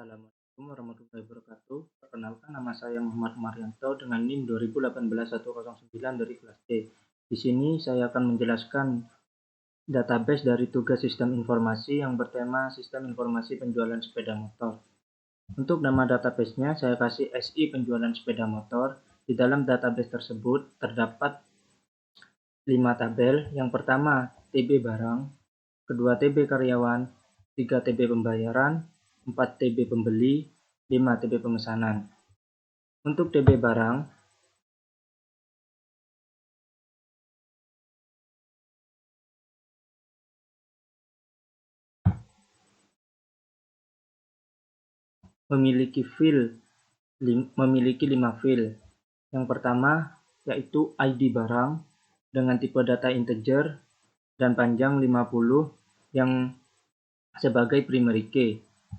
Assalamualaikum warahmatullahi wabarakatuh. Perkenalkan, nama saya Muhammad Marianto dengan NIM 2018-109 dari kelas D. Di sini saya akan menjelaskan database dari tugas sistem informasi yang bertema sistem informasi penjualan sepeda motor. Untuk nama database-nya saya kasih SI penjualan sepeda motor. Di dalam database tersebut terdapat 5 tabel. Yang pertama TB barang, kedua TB karyawan, 3 TB pembayaran, 4 TB pembeli, 5 TB pemesanan. Untuk TB barang, memiliki 5 file. Yang pertama yaitu ID barang dengan tipe data integer dan panjang 50 yang sebagai primary key.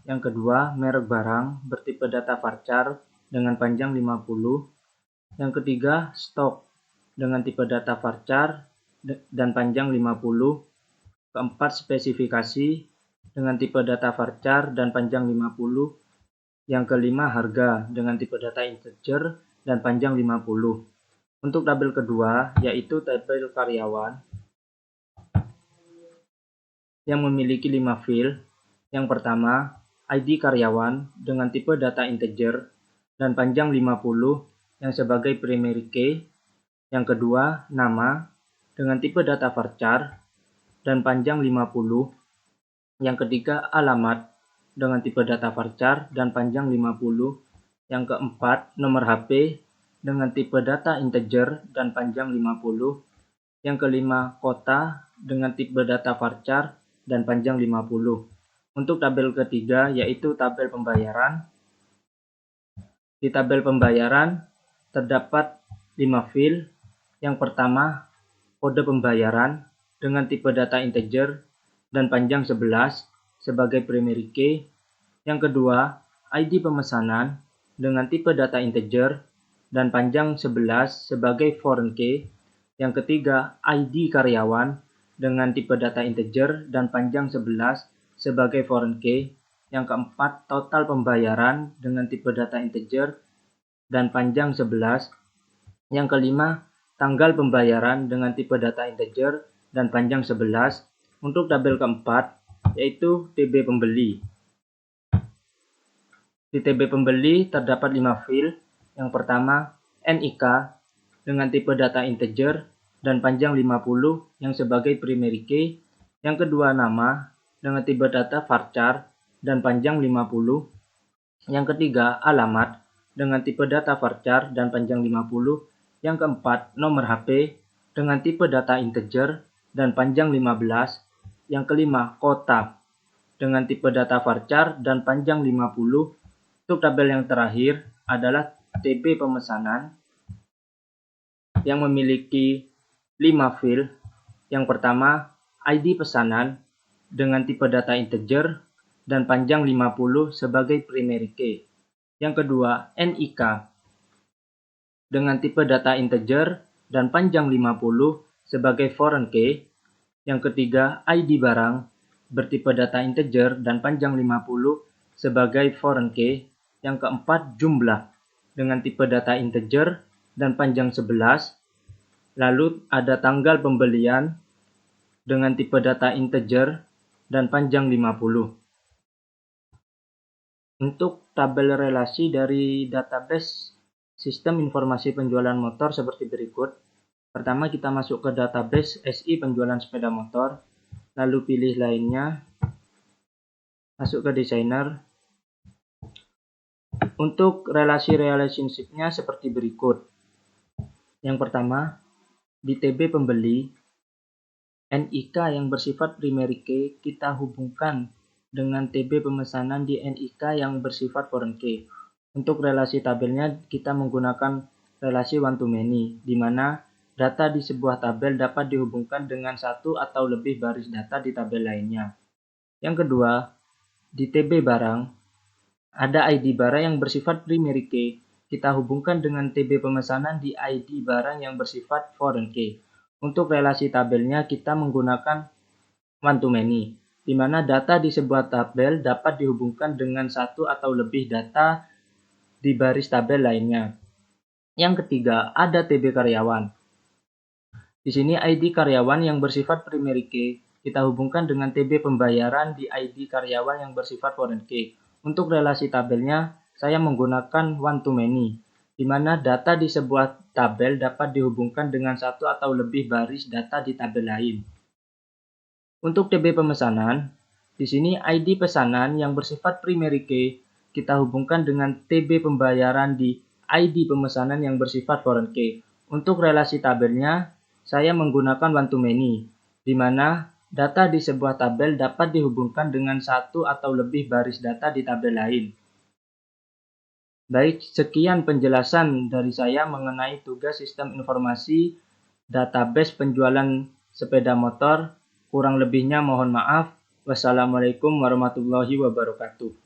Yang kedua, merek barang bertipe data varchar dengan panjang 50. Yang ketiga, stok dengan tipe data varchar dan panjang 50. Keempat, spesifikasi dengan tipe data varchar dan panjang 50. Yang kelima, harga dengan tipe data integer dan panjang 50. Untuk tabel kedua, yaitu tabel karyawan yang memiliki 5 file. Yang pertama, ID karyawan dengan tipe data integer dan panjang 50 yang sebagai primary key. Yang kedua, nama dengan tipe data varchar dan panjang 50. Yang ketiga, alamat dengan tipe data varchar dan panjang 50. Yang keempat, nomor HP dengan tipe data integer dan panjang 50. Yang kelima, kota dengan tipe data varchar dan panjang 50. Untuk tabel ketiga yaitu tabel pembayaran. Di tabel pembayaran terdapat 5 file. Yang pertama, kode pembayaran dengan tipe data integer dan panjang 11 sebagai primary key. Yang kedua, ID pemesanan dengan tipe data integer dan panjang 11 sebagai foreign key. Yang ketiga, ID karyawan dengan tipe data integer dan panjang 11 sebagai foreign key. Yang keempat, total pembayaran dengan tipe data integer dan panjang 11. Yang kelima, tanggal pembayaran dengan tipe data integer dan panjang 11. Untuk tabel keempat, yaitu TB pembeli. Di TB pembeli terdapat 5 file. Yang pertama, NIK dengan tipe data integer dan panjang 50 yang sebagai primary key. Yang kedua, nama dengan tipe data varchar dan panjang 50. Yang ketiga, alamat dengan tipe data varchar dan panjang 50. Yang keempat, nomor HP dengan tipe data integer dan panjang 15. Yang kelima, kota dengan tipe data varchar dan panjang 50. Untuk tabel yang terakhir adalah TB pemesanan yang memiliki 5 file. Yang pertama, ID pesanan dengan tipe data integer dan panjang 50 sebagai primary key. Yang kedua, NIK dengan tipe data integer dan panjang 50 sebagai foreign key. Yang ketiga, ID barang bertipe data integer dan panjang 50 sebagai foreign key. Yang keempat, jumlah dengan tipe data integer dan panjang 11. Lalu ada tanggal pembelian dengan tipe data integer dan panjang 50. Untuk tabel relasi dari database sistem informasi penjualan motor seperti berikut. Pertama, kita masuk ke database SI penjualan sepeda motor, lalu pilih lainnya, masuk ke desainer. Untuk relasi relationship-nya seperti berikut. Yang pertama, di TB pembeli, NIK yang bersifat primary key kita hubungkan dengan TB pemesanan di NIK yang bersifat foreign key. Untuk relasi tabelnya kita menggunakan relasi one to many, di mana data di sebuah tabel dapat dihubungkan dengan satu atau lebih baris data di tabel lainnya. Yang kedua, di TB barang, ada ID barang yang bersifat primary key. Kita hubungkan dengan TB pemesanan di ID barang yang bersifat foreign key. Untuk relasi tabelnya kita menggunakan one to many. di mana data di sebuah tabel dapat dihubungkan dengan satu atau lebih data di baris tabel lainnya. Yang ketiga, ada TB karyawan. Di sini ID karyawan yang bersifat primary key kita hubungkan dengan TB pembayaran di ID karyawan yang bersifat foreign key. Untuk relasi tabelnya, saya menggunakan one to many, di mana data di sebuah tabel dapat dihubungkan dengan satu atau lebih baris data di tabel lain. Untuk TB pemesanan, di sini ID pesanan yang bersifat primary key kita hubungkan dengan TB pembayaran di ID pemesanan yang bersifat foreign key. Untuk relasi tabelnya, saya menggunakan one to many, di mana data di sebuah tabel dapat dihubungkan dengan satu atau lebih baris data di tabel lain. Baik, sekian penjelasan dari saya mengenai tugas sistem informasi database penjualan sepeda motor. Kurang lebihnya mohon maaf. Wassalamualaikum warahmatullahi wabarakatuh.